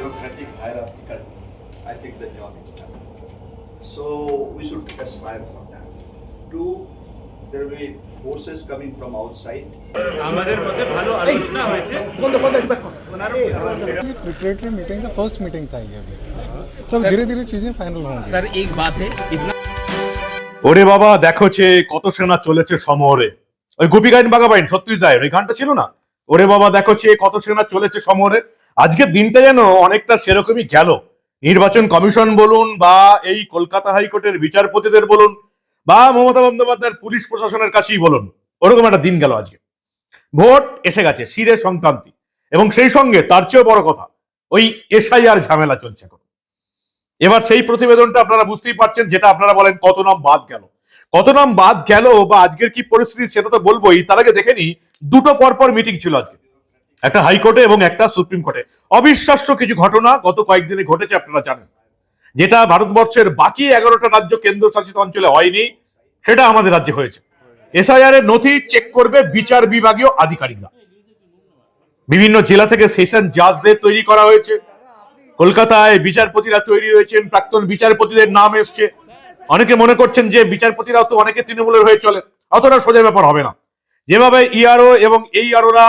bureaucratic hierarchical, I think the job is done. So we should aspire for that. Two, there will be forces coming from outside. আমাদের মধ্যে ভালো আলোচনা হয়েছে। Preparatory meeting था, first meeting था ये अभी, तब धीरे धीरे चीजें फाइनल होंगी। सर एक बात है, इतना ওরে বাবা দেখো যে কত সেনা চলেছে সমরে, ওই গোপী গাইন বাগাবাইন সত্যি তাই ওই গানটা ছিল না, ওরে বাবা দেখো যে কত সেনা চলেছে সমরে। আজকের দিনটা যেন অনেকটা সেরকমই গেল। নির্বাচন কমিশন বলুন বা এই কলকাতা হাইকোর্টের বিচারপতিদের বলুন বা মমতা বন্দ্যোপাধ্যায়ের পুলিশ প্রশাসনের কাছেই বলুন, ওরকম একটা দিন গেল আজকে। ভোট এসে গেছে, শিরে সংক্রান্তি, এবং সেই সঙ্গে তার চেয়েও বড় কথা ওই এসআইআর ঝামেলা চলছে এখন। এবার সেই প্রতিবেদনটা আপনারা বুঝতেই পারছেন, যেটা আপনারা বলেন কত নাম বাদ গেল, কত নাম বাদ গেল বা আজকের কি পরিস্থিতি সেটা তো বলবোই। তার আগে দেখে নি দুটো পরপর মিটিং ছিল আজকে, একটা হাইকোর্টে এবং একটা সুপ্রিম কোর্টে। অবিশ্বাস্য কিছু ঘটনা গত কয়েকদিনে ঘটেছে, আপনারা জানেন, যেটা ভারতবর্ষের বাকি 11টা রাজ্য কেন্দ্রশাসিত অঞ্চলে হয়নি, সেটা আমাদের রাজ্যে হয়েছে। এসআইআর এর নথি চেক করবে বিচার বিভাগীয় আধিকারিকরা। বিভিন্ন জেলা থেকে সেশন জাজদের তৈরি করা হয়েছে। কলকাতায় বিচারপতিরা তৈরি হয়েছেন, প্রাক্তন বিচারপতিদের নাম এসছে। অনেকে মনে করছেন যে বিচারপতিরাও তো অনেকে তৃণমূলের হয়ে চলে, অতটা সোজা ব্যাপার হবে না। যেভাবে ইআরও এবং এই আরোরা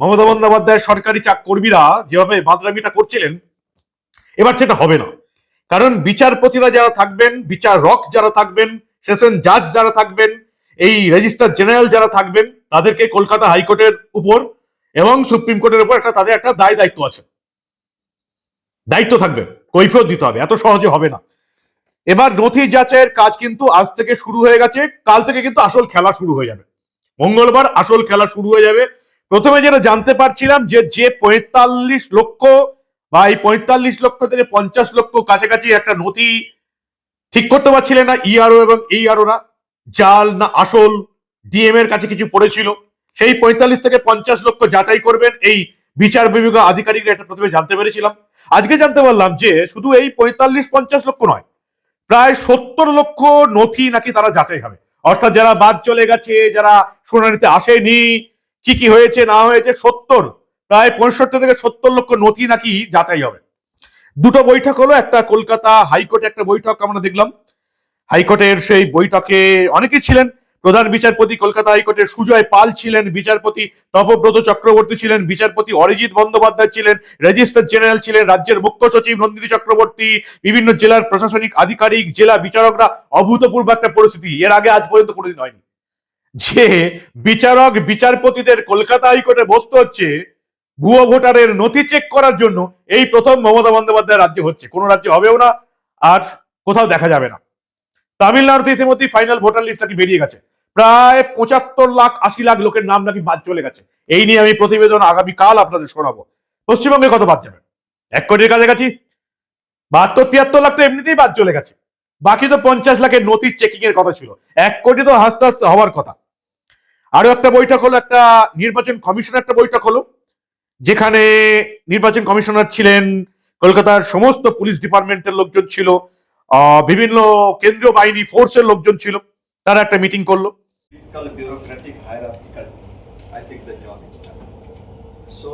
মমতা বন্দ্যোপাধ্যায়ের সরকারি কর্মীরা যেভাবে বাদরামিটা করছিলেন, এবার সেটা হবে না। কারণ বিচারপতিরা যারা থাকবেন, বিচারক যারা থাকবেন, সেশন জাজ যারা থাকবেন, এই রেজিস্ট্রার জেনারেল যারা থাকবেন, তাদেরকে কলকাতা হাইকোর্টের উপর এবং সুপ্রিম কোর্টের উপর তাদের একটা দায়িত্ব আছে, দায়িত্ব থাকবে, কৈফিয়ত দিতে হবে, এত সহজে হবে না। এবার নথি যাচাইয়ের কাজ কিন্তু আজ থেকে শুরু হয়ে গেছে, কাল থেকে কিন্তু আসল খেলা শুরু হয়ে যাবে। মঙ্গলবার আসল খেলা শুরু হয়ে যাবে। প্রথমে যেটা জানতে পারছিলাম যে 45 লক্ষ বা এই 45 লক্ষ থেকে 50 লক্ষ কাছাকাছি একটা নথি ঠিক করতে পারছিলেন না ইআরও এবং এই আরোরা, জাল না আসল ডিএম এর কাছে কিছু পড়েছিল। সেই 45 থেকে 50 লক্ষ যাচাই করবেন এই বিচার বিভাগীয় আধিকারিকরা, এটা প্রথমে জানতে পেরেছিলাম। আজকে জানতে পারলাম যে শুধু এই 45-50 লক্ষ নয়, প্রায় 70 লক্ষ নথি নাকি তারা যাচাই হবে। অর্থাৎ যারা বাদ চলে গেছে, যারা শুনানিতে আসেনি, কি কি হয়েছে না হয়েছে, প্রায় 65 থেকে 70 লক্ষ নথি নাকি যাচাই হবে। দুটো বৈঠক হলো, একটা কলকাতা হাইকোর্টে একটা বৈঠক আমরা দেখলাম। হাইকোর্টের সেই বৈঠকে অনেকেই ছিলেন। প্রধান বিচারপতি কলকাতা হাইকোর্টের সুজয় পাল ছিলেন, বিচারপতি তপব্রত চক্রবর্তী ছিলেন, বিচারপতি অরিজিৎ বন্দ্যোপাধ্যায় ছিলেন, রেজিস্ট্রার জেনারেল ছিলেন, রাজ্যের মুখ্য সচিব নন্দিনী চক্রবর্তী, বিভিন্ন জেলার প্রশাসনিক আধিকারিক, জেলা বিচারকরা। অভূতপূর্ব একটা পরিস্থিতি, এর আগে আজ পর্যন্ত কোনোদিন হয়নি যে বিচারক বিচারপতিদের কলকাতা হাইকোর্টে বসতে হচ্ছে ভুয়ো ভোটারের নথি চেক করার জন্য। এই প্রথম মমতা বন্দ্যোপাধ্যায় রাজ্যে হচ্ছে, কোন রাজ্যে হবেও না, আর কোথাও দেখা যাবে না। তামিলনাড়ুতে ইতিমধ্যে ফাইনাল ভোটার লিস্ট নাকি বেরিয়ে গেছে, প্রায় 75 লাখ 80 লাখ লোকের নাম নাকি বাদ চলে গেছে। এই নিয়ে আমি প্রতিবেদন আগামীকাল আপনাদের শোনাবো। পশ্চিমবঙ্গে কত বাদ যাবে? 1 কোটির কাছাকাছি, 72-73 লাখ তো এমনিতেই বাদ চলে গেছে, বাকি তো 50 লাখের নথি চেকিং এর কথা ছিল। 1 কোটি তো হাসতে হাসতে হওয়ার কথা। আরো একটা বৈঠক হলো, একটা নির্বাচন কমিশনের একটা বৈঠক হলো, যেখানে নির্বাচন কমিশনার ছিলেন, কলকাতার সমস্ত পুলিশ ডিপার্টমেন্টের লোকজন ছিল, বিভিন্ন কেন্দ্রীয় বাহিনী ফোর্সের লোকজন ছিল, তারা একটা মিটিং করলো। Bureaucratic hierarchical, I think the job is done. So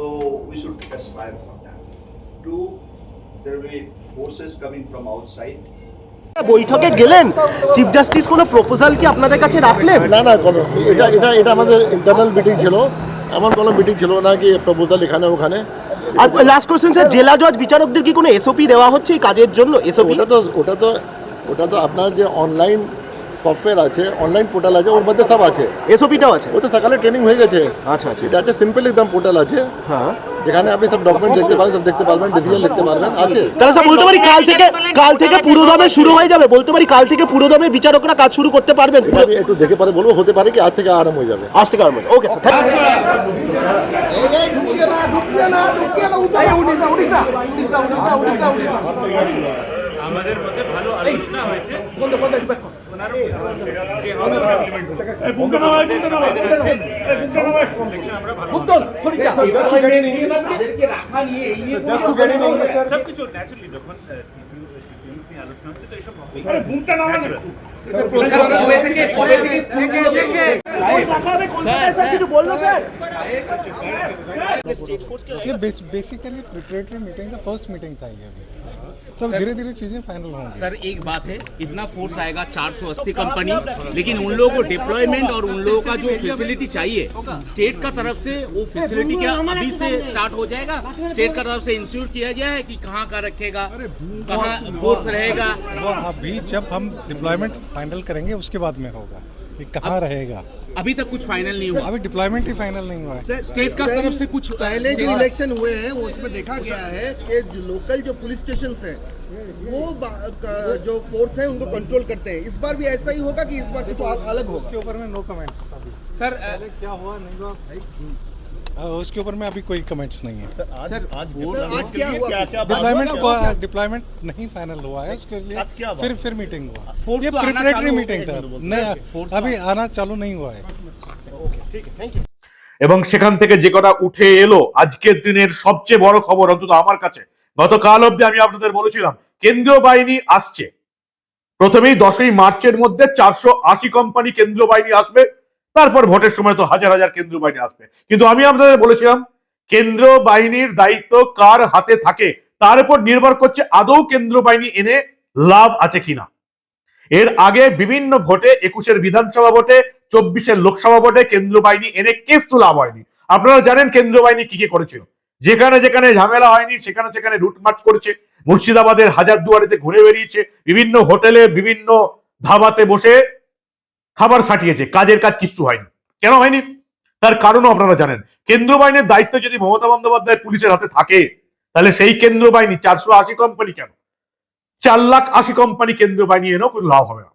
we should aspire for that. Two, there will be forces coming from outside. বৈঠকে গেলেন, চিফ জাস্টিস কোনো প্রপোজাল কি আপনাদের কাছে রাখলেন? না না, কোনো এটা আমাদের ইন্টারনাল মিটিং ছিল, এমন কোনো মিটিং ছিল না কি প্রপোজাল এখানে ওখানে। আর লাস্ট কোশ্চেন স্যার, জেলা জজ বিচারকদের কি কোনো এসওপি দেওয়া হচ্ছে এই কাজের জন্য? এসওপি ওটা তো আপনার যে অনলাইন সফটওয়্যার আছে, অনলাইন পোর্টাল আছে, ওর মধ্যে সব আছে, এসওপিটাও আছে। ও তো সকালে ট্রেনিং হয়ে গেছে। আচ্ছা আচ্ছা, এটা একটা সিম্পল একদম পোর্টাল আছে, হ্যাঁ, যেখানে আপনি সব ডকুমেন্ট দেখতে পারবেন, সব দেখতে পারবেন, ডিসিশন লিখতে পারবেন, আছে। তাহলে স্যার বলতে পারি কাল থেকে পুরোদমে শুরু হয়ে যাবে, বলতে পারি কাল থেকে পুরোদমে বিচারকরা কাজ শুরু করতে পারবেন? আমি একটু দেখে পরে বলবো, হতে পারে কি আজ থেকে আরম্ভ হয়ে যাবে। আজ থেকে আরম্ভ, ওকে স্যার, থ্যাংক ইউ। আমাদের মধ্যে ভালো আলোচনা হয়েছে। সবকিছু ন্যাচুরালি যখন আলোচনা হচ্ছে তো এইসব কবে থেকে ये स्टेट फोर्स के ये बेसिकली प्रिपरेटरी मीटिंग था, फर्स्ट मीटिंग था ये अभी, तो धीरे धीरे चीजें फाइनल होंगी। सर एक बात है, इतना फोर्स आएगा 480 कंपनी, लेकिन उन लोगों को डिप्लॉयमेंट और उन लोगों का जो फैसिलिटी चाहिए स्टेट का तरफ से, वो फैसिलिटी क्या अभी से स्टार्ट हो जाएगा? स्टेट का तरफ से इंस्टीट्यूट किया गया है कि कहाँ का रखेगा, कहाँ फोर्स रहेगा? वो अभी जब हम डिप्लॉयमेंट फाइनल करेंगे उसके बाद में होगा कि कहाँ रहेगा। अभी तक कुछ फाइनल नहीं हुआ। अभी डिप्लॉयमेंट ही फाइनल नहीं हुआ है। स्टेट का तरफ से कुछ पहले जो इलेक्शन हुए हैं उसमें देखा गया है कि जो लोकल जो पुलिस स्टेशन है वो जो फोर्स है उनको कंट्रोल करते हैं। इस बार भी ऐसा ही होगा कि इस बार कुछ अलग होगा? उसके ऊपर में नो कमेंट्स अभी। सर क्या हुआ नहीं हुआ उसके ऊपर में अभी कोई कमेंट्स नहीं है। आज क्या हुआ? डिप्लॉयमेंट नहीं फाइनल हुआ है, उसके लिए फिर मीटिंग हुआ। फोर्स ये तो आना प्रिपरेटरी चालू मीटिंग था, नहीं अभी आना चालू नहीं हुआ है। এবং সেখান থেকে যে কথা উঠে এলো আজকের দিনের সবচেয়ে বড় খবর, অন্তত আমার কাছে গতকাল অবধি আমি আপনাদের বলেছিলাম কেন্দ্রীয় বাহিনী আসছে। প্রথমেই 10ই মার্চের মধ্যে 480 কোম্পানি কেন্দ্রীয় বাহিনী আসবে, তারপর ভোটের সময় তো হাজার হাজার কেন্দ্রীয় বাহিনী আসবে। কিন্তু আমি আপনাদের বলেছিলাম কেন্দ্রীয় বাহিনীর দায়িত্ব কার হাতে থাকে তার উপর নির্ভর করছে আদৌ কেন্দ্রীয় বাহিনী এনে লাভ আছে কিনা। এর আগে বিভিন্ন ভোটে 21-এর বিধানসভা ভোটে, 24-এর লোকসভা ভোটে কেন্দ্রীয় বাহিনী এনে কিছু লাভ হয়নি। আপনারা জানেন কেন্দ্রীয় বাহিনী কি কি করেছিল। যেখানে যেখানে ঝামেলা হয়নি সেখানে সেখানে রুট মার্চ করেছে, মুর্শিদাবাদের হাজারদুয়ারিতে ঘুরে বেরিয়েছে, বিভিন্ন হোটেলে বিভিন্ন ধাবাতে বসে খাবার সাটিয়েছে, কাজের কাজ কিচ্ছু হয়নি। কেন হয়নি তার কারণও আপনারা জানেন। কেন্দ্রীয় বাহিনীর দায়িত্ব যদি মমতা বন্দ্যোপাধ্যায় পুলিশের হাতে থাকে তাহলে সেই কেন্দ্রীয় বাহিনী 480 কোম্পানি কেন 480 কোম্পানি কেন্দ্রীয় বাহিনী এনেও কোনো লাভ হবে না।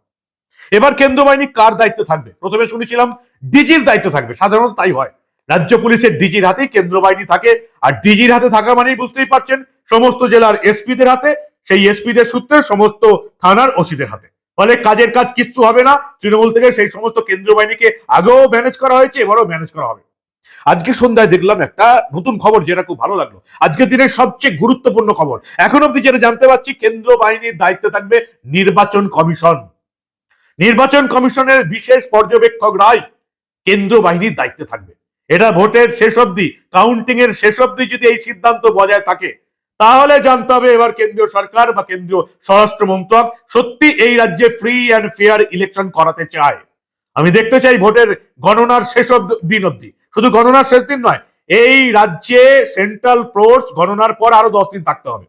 এবার কেন্দ্রীয় বাহিনী কার দায়িত্ব থাকবে? প্রথমে শুনেছিলাম ডিজির দায়িত্ব থাকবে, সাধারণত তাই হয়, রাজ্য পুলিশের ডিজির হাতেই কেন্দ্রীয় বাহিনী থাকে। আর ডিজির হাতে থাকা মানেই বুঝতেই পারছেন সমস্ত জেলার এসপিদের হাতে, সেই এসপিদের সূত্রে সমস্ত থানার ওসিদের হাতে। ফলে কাজের কাজ কিচ্ছু হবে না। তৃণমূল থেকে সেই সমস্ত কেন্দ্রীয় বাহিনীকে আগেও ম্যানেজ করা হয়েছে, এবারও ম্যানেজ করা হবে। আজকে সন্ধ্যায় দেখলাম একটা নতুন খবর, যেটা খুব ভালো লাগলো। আজকের দিনের সবচেয়ে গুরুত্বপূর্ণ খবর এখন অব্দি যেটা জানতে পারছি, কেন্দ্রীয় বাহিনীর দায়িত্বে থাকবে নির্বাচন কমিশন। নির্বাচন কমিশনের বিশেষ পর্যবেক্ষকরাই কেন্দ্রীয় বাহিনীর দায়িত্বে থাকবে। এটা ভোটের শেষ অব্দি, কাউন্টিং এর শেষ অব্দি যদি এই সিদ্ধান্ত বজায় থাকে তাহলে জানতে হবে এবার কেন্দ্রীয় সরকার বা কেন্দ্রীয় স্বরাষ্ট্র মন্ত্রক সত্যি এই রাজ্যে ফ্রি অ্যান্ড ফেয়ার ইলেকশন করাতে চায়। আমি দেখতে চাই ভোটের গণনার শেষ দিন অব্দি, শুধু গণনার শেষ দিন নয়, এই রাজ্যে সেন্ট্রাল ফোর্স গণনার পর আরো 10 দিন থাকতে হবে।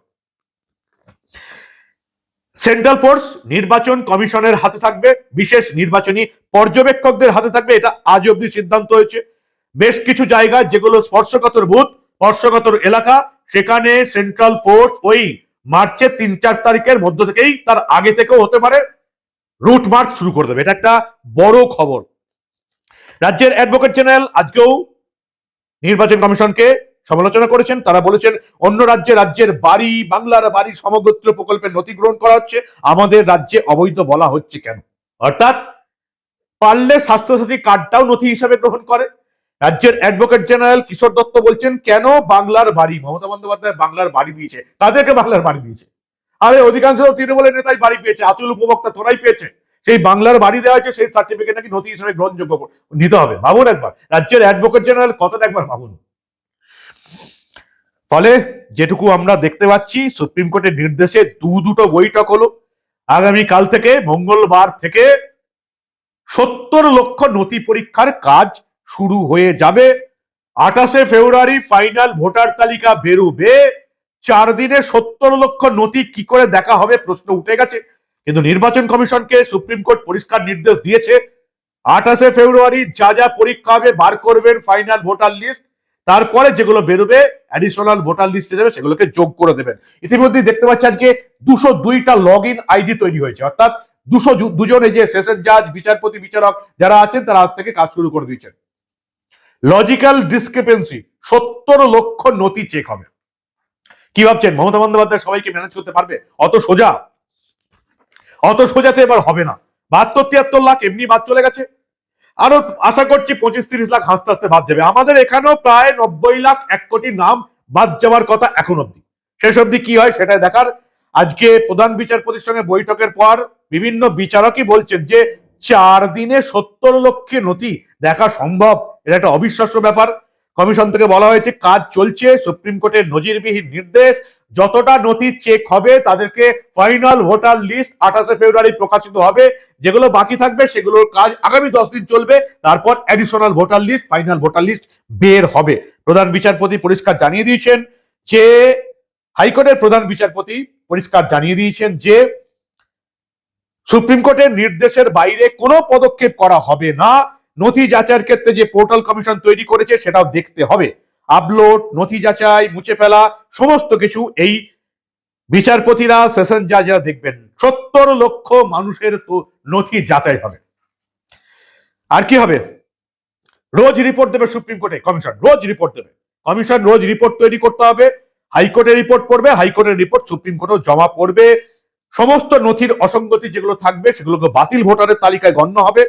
সেন্ট্রাল ফোর্স নির্বাচন কমিশনের হাতে থাকবে, বিশেষ নির্বাচনী পর্যবেক্ষকদের হাতে থাকবে। এটা আজ অব্দি সিদ্ধান্ত হয়েছে। বেশ কিছু জায়গা যেগুলো স্পর্শকাতর বুথ, স্পর্শকাতর এলাকা, সেখানে সেন্ট্রাল ফোর্স ওই মার্চের 3-4 তারিখের মধ্য থেকেই, তার আগে থেকেও হতে পারে, রুট মার্চ শুরু করে দেবে। এটা একটা বড় খবর। রাজ্যের অ্যাডভোকেট জেনারেল আজকেও নির্বাচন কমিশনকে সমালোচনা করেছেন। তারা বলেছেন অন্য রাজ্যের বাড়ি, বাংলার বাড়ি সমগ্র প্রকল্পের নথি গ্রহণ করা হচ্ছে, আমাদের রাজ্যে অবৈধ বলা হচ্ছে কেন? অর্থাৎ পারলে স্বাস্থ্যসাথী কার্ডটাও নথি হিসাবে গ্রহণ করে। রাজ্যের অ্যাডভোকেট জেনারেল কিশোর দত্ত বলছেন কেন বাংলার বাড়ি, মমতা বন্দ্যোপাধ্যায় বাংলার বাড়ি দিয়েছে, তাদেরকে বাংলার বাড়ি দিয়েছে। আরে অধিকাংশ তৃণমূলের নেতাই বাড়ি পেয়েছে, আচল উপভোক্তা তোরাই পেয়েছে। সেই বাংলার বাড়ি দেওয়া হয়েছে, সেই সার্টিফিকেট নাকি নথি হিসেবে গ্রহণযোগ্য নিতে হবে। ভাবুন একবার, রাজ্যের অ্যাডভোকেট জেনারেল কথাটা একবার ভাবুন। ফলে যেটুকু আমরা দেখতে পাচ্ছি, সুপ্রিম কোর্টের নির্দেশে দুটো বৈঠক হলো। আগামী কাল থেকে, মঙ্গলবার থেকে 70 লক্ষ নথি পরীক্ষার কাজ শুরু হয়ে যাবে। 28শে ফেব্রুয়ারি ফাইনাল ভোটার তালিকা বেরোবে। 4 দিনে 70 লক্ষ নথি কি করে দেখা হবে প্রশ্ন উঠে গেছে। কিন্তু নির্বাচন কমিশনকে সুপ্রিম কোর্ট পরিষ্কার নির্দেশ দিয়েছে 28শে ফেব্রুয়ারি যা যা পরীক্ষা হবে বার করবেন ফাইনাল ভোটার লিস্ট, তারপরে যেগুলো বেরোবে অ্যাডিশনাল ভোটার লিস্টে যাবে সেগুলোকে যোগ করে দেবেন। ইতিমধ্যে দেখতে পাচ্ছি আজকে 202টা লগ ইন আইডি তৈরি হয়েছে, অর্থাৎ 202 এই যে সেশন জাজ, বিচারপতি, বিচারক যারা আছেন তারা আজ থেকে কাজ শুরু করে দিয়েছেন। লজিক্যাল ডিসক্রিপেন্সি 70 লক্ষ নথি চেক হবে। কি ভাবছেন মমতা বন্দ্যোপাধ্যায় সবাইকে ম্যানেজ করতে পারবে? অত সোজাতে এবার হবে না। 72-73 লাখ এমনি বাদ চলে গেছে, আরো আশা করছি 25-30 লাখ হাসতে হাসতে বাদ যাবে। আমাদের এখানেও প্রায় 90 লাখ 1 কোটি নাম বাদ যাওয়ার কথা এখন অব্দি। শেষ অব্দি কি হয় সেটাই দেখার। আজকে প্রধান বিচারপতির সঙ্গে বৈঠকের পর বিভিন্ন বিচারকই বলছেন যে 4 দিনে 70 লক্ষ নথি দেখা সম্ভব, এটা একটা অবিশ্বাস্য ব্যাপার। কমিশন থেকে বলা হয়েছে কাজ চলছে, সুপ্রিম কোর্টের নজিরবিহীন নির্দেশ, যতটা নথি চেক হবে তাদেরকে ফাইনাল ভোটার লিস্ট 28 ফেব্রুয়ারি প্রকাশিত হবে, যেগুলো বাকি থাকবে সেগুলোর কাজ আগামী 10 দিন চলবে, তারপর additional voter list, final voter list বের হবে। প্রধান বিচারপতি পরিষ্কার জানিয়ে দিয়েছেন যে, হাইকোর্টের প্রধান বিচারপতি পরিষ্কার জানিয়ে দিয়েছেন যে সুপ্রিম কোর্টের নির্দেশের বাইরে কোনো পদক্ষেপ করা হবে না। নথি যাচাইয়ের ক্ষেত্রে যে পোর্টাল কমিশন তৈরি করেছে সেটাও দেখতে হবে, আপলোড, নথি যাচাই, মুছে ফেলা, সমস্ত কিছু এই বিচারপতিরা, সেশন জাজরা দেখবেন। 70 লক্ষ মানুষের তো নথি যাচাই হবে। আর কি হবে? রোজ রিপোর্ট দেবে সুপ্রিম কোর্টে কমিশন, রোজ রিপোর্ট দেবে কমিশন, রোজ রিপোর্ট তৈরি করতে হবে। হাইকোর্টে রিপোর্ট পড়বে, হাইকোর্টের রিপোর্ট সুপ্রিম কোর্টেও জমা পড়বে। সমস্ত নথির অসঙ্গতি যেগুলো থাকবে সেগুলোকে বাতিল ভোটারের তালিকায় গণ্য হবে।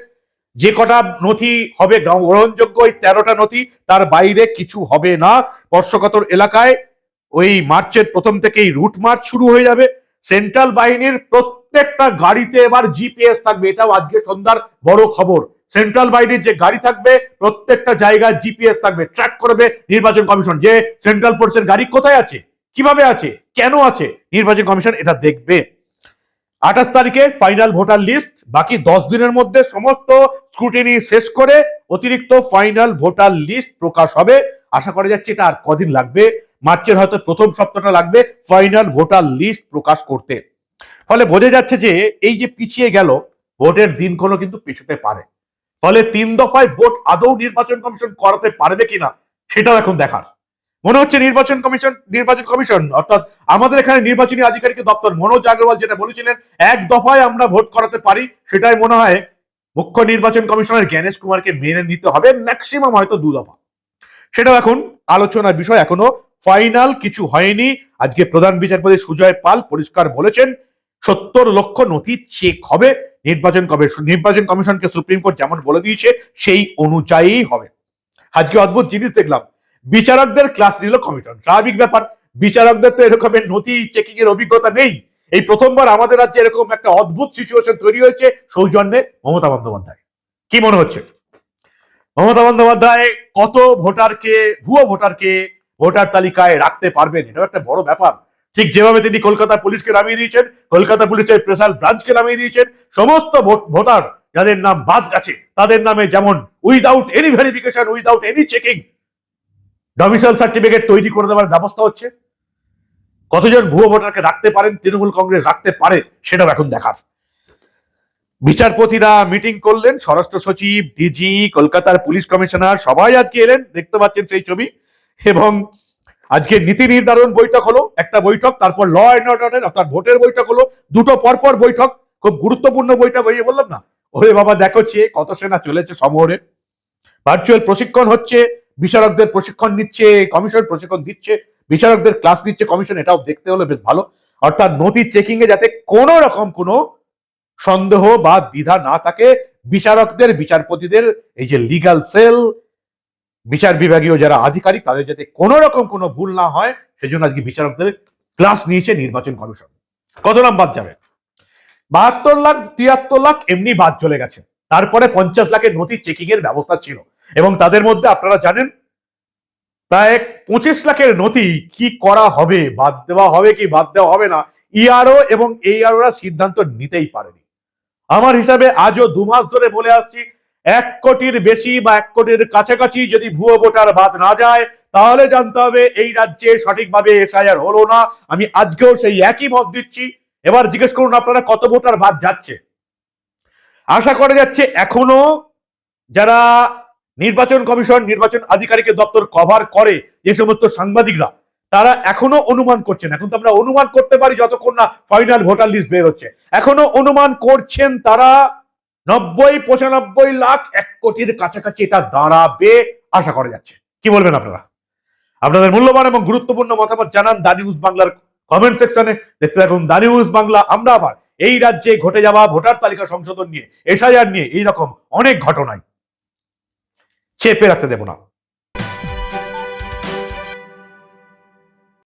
যে কটা নথি হবে গ্রহণযোগ্য, ওই 13টা নথি, তার বাইরে কিছু হবে না। স্পর্শকাতর এলাকায় ওই মার্চের প্রথম থেকেই রুট মার্চ শুরু হয়ে যাবে। সেন্ট্রাল বাহিনীর প্রত্যেকটা গাড়িতে এবার জিপিএস থাকবে, এটাও আজকে সন্ধ্যার বড় খবর। সেন্ট্রাল বাহিনীর যে গাড়ি থাকবে প্রত্যেকটা জায়গায় জিপিএস থাকবে, ট্র্যাক করবে নির্বাচন কমিশন যে সেন্ট্রাল ফোর্সের গাড়ি কোথায় আছে, কিভাবে আছে, কেন আছে, নির্বাচন কমিশন এটা দেখবে। 28 তারিখে ফাইনাল ভোটার লিস্ট, বাকি 10 দিনের মধ্যে সমস্ত স্ক্রুটিনি শেষ করে অতিরিক্ত ফাইনাল ভোটার লিস্ট প্রকাশ হবে। আশা করা যাচ্ছে এটা আর কদিন লাগবে, মার্চের হয়তো প্রথম সপ্তাহটা লাগবে ফাইনাল ভোটার লিস্ট প্রকাশ করতে। ফলে বোঝা যাচ্ছে যে এই যে পিছিয়ে গেল ভোটের দিনক্ষণ কিন্তু পিছুতে পারে। ফলে 3 দফায় ভোট আদৌ নির্বাচন কমিশন করাতে পারবে কিনা সেটাও এখন দেখার। মনে হচ্ছে নির্বাচন কমিশন অর্থাৎ আমাদের এখানে নির্বাচনী আধিকারিকের দপ্তর মনোজ আগরওয়াল যেটা বলেছিলেন 1 দফায় আমরা ভোট করাতে পারি, সেটাই মনে হয় মুখ্য নির্বাচন কমিশনার জ্ঞানেশ কুমারকে মেনে নিতে হবে, ম্যাক্সিমাম হয়তো 2 দফা। সেটাও এখন আলোচনার বিষয়, এখনো ফাইনাল কিছু হয়নি। আজকে প্রধান বিচারপতি সুজয় পাল পরিষ্কার বলেছেন 70 লক্ষ নথি চেক হবে। নির্বাচন কমিশনকে সুপ্রিম কোর্ট যেমন বলে দিয়েছে সেই অনুযায়ী হবে। আজকে অদ্ভুত জিনিস দেখলাম, বিচারকদের ক্লাস নিল কমিশন। স্বাভাবিক ব্যাপার, বিচারকদের তো এরকমের নথি চেকিং এর অভিজ্ঞতা নেই। এই প্রথমবার আমাদের রাজ্যে এরকম একটা অদ্ভুত সিচুয়েশন তৈরি হয়েছে সৌজন্যে মমতা বন্দ্যোপাধ্যায়। কি মনে হচ্ছে মমতা বন্দ্যোপাধ্যায় কত ভোটারকে, ভুয়ো ভোটারকে ভোটার তালিকায় রাখতে পারবেন? এটা একটা বড় ব্যাপার। ঠিক যেভাবে তিনি কলকাতা পুলিশকে নামিয়ে দিয়েছেন, কলকাতা পুলিশের স্পেশাল ব্রাঞ্চকে নামিয়ে দিয়েছেন, সমস্ত ভোটার যাদের নাম বাদ গেছে তাদের নামে যেমন without any verification, without any checking domicile certificate তৈরি করে দেওয়ার ব্যবস্থা হচ্ছে। কতজন ভুয়ো ভোটারকে রাখতে পারেন তৃণমূল কংগ্রেস, রাখতে পারে, সেটাও এখন দেখার। বিচারপতিরা মিটিং করলেন, স্বরাষ্ট্র সচিব, ডিজি, কলকাতার পুলিশ কমিশনার সবাই আজকে এলেন, দেখতে পাচ্ছেন সেই ছবি। এবং আজকে নীতি নির্ধারণ বৈঠক হলো, একটা বৈঠক, তারপর ল অ্যান্ড অর্ডার অর্থাৎ ভোটের বৈঠক হলো, দুটো পরপর বৈঠক, খুব গুরুত্বপূর্ণ বৈঠক হয়ে বললাম না। ওরে বাবা দেখো কত সেনা চলেছে সমরে। ভার্চুয়াল প্রশিক্ষণ হচ্ছে, বিচারকদের প্রশিক্ষণ নিচ্ছে কমিশন, প্রশিক্ষণ দিচ্ছে বিচারকদের, ক্লাস নিচ্ছে কমিশন, এটাও দেখতে হলো বেশ ভালো। অর্থাৎ নথি চেকিং এ যাতে কোনো রকম কোনো সন্দেহ বা দ্বিধা না থাকে, বিচারকদের, বিচারপতিদের এই যে লিগ্যাল সেল, বিচার বিভাগীয় যারা আধিকারিক, তাদের যাতে কোনো রকম কোনো ভুল না হয় সেজন্য আজকে বিচারকদের ক্লাস নিয়েছে নির্বাচন কমিশন। কত নাম বাদ যাবে? 72 লাখ 73 লাখ এমনি বাদ চলে গেছে। তারপরে 50 লাখের নথি চেকিং এর ব্যবস্থা ছিল, এবং তাদের মধ্যে আপনারা জানেন প্রায় 25 লাখের নথি কি করা হবে, বাদ দেওয়া হবে কি বাদ দেওয়া হবে না, ইআরও এবং এইআরওরা সিদ্ধান্ত নিতেই পারেনি। আমার হিসাবে আজও 2 মাস ধরে বলে আসছি 1 কোটির বেশি বা 1 কোটির কাছাকাছি যদি ভুয়ো ভোটার বাদ না যায় তাহলে জানতে হবে এই রাজ্যে সঠিকভাবে এসআইআর হলো না। আমি আজকেও সেই একই মত দিচ্ছি। এবার জিজ্ঞেস করুন আপনারা কত ভোটার বাদ যাচ্ছে। আশা করা যাচ্ছে এখনো যারা নির্বাচন কমিশন, নির্বাচন আধিকারিকের দপ্তর কভার করে যে সমস্ত সাংবাদিকরা, তারা এখনো অনুমান করছেন। এখন তো আমরা অনুমান করতে পারি যতক্ষণ না ফাইনাল ভোটার লিস্ট বের হচ্ছে। এখনো অনুমান করছেন তারা 90-95 লাখ 1 কোটির কাছাকাছি এটা দাঁড়াবে আশা করা যাচ্ছে। কি বলবেন আপনারা? আপনাদের মূল্যবান এবং গুরুত্বপূর্ণ মতামত জানান দা নিউজ বাংলার কমেন্ট সেকশনে। দেখতে থাকুন দা নিউজ বাংলা। আমরা আবার এই রাজ্যে ঘটে যাওয়া ভোটার তালিকা সংশোধন নিয়ে, এসআইআর নিয়ে, এইরকম অনেক ঘটনায় চেপে রাখতে দেব না।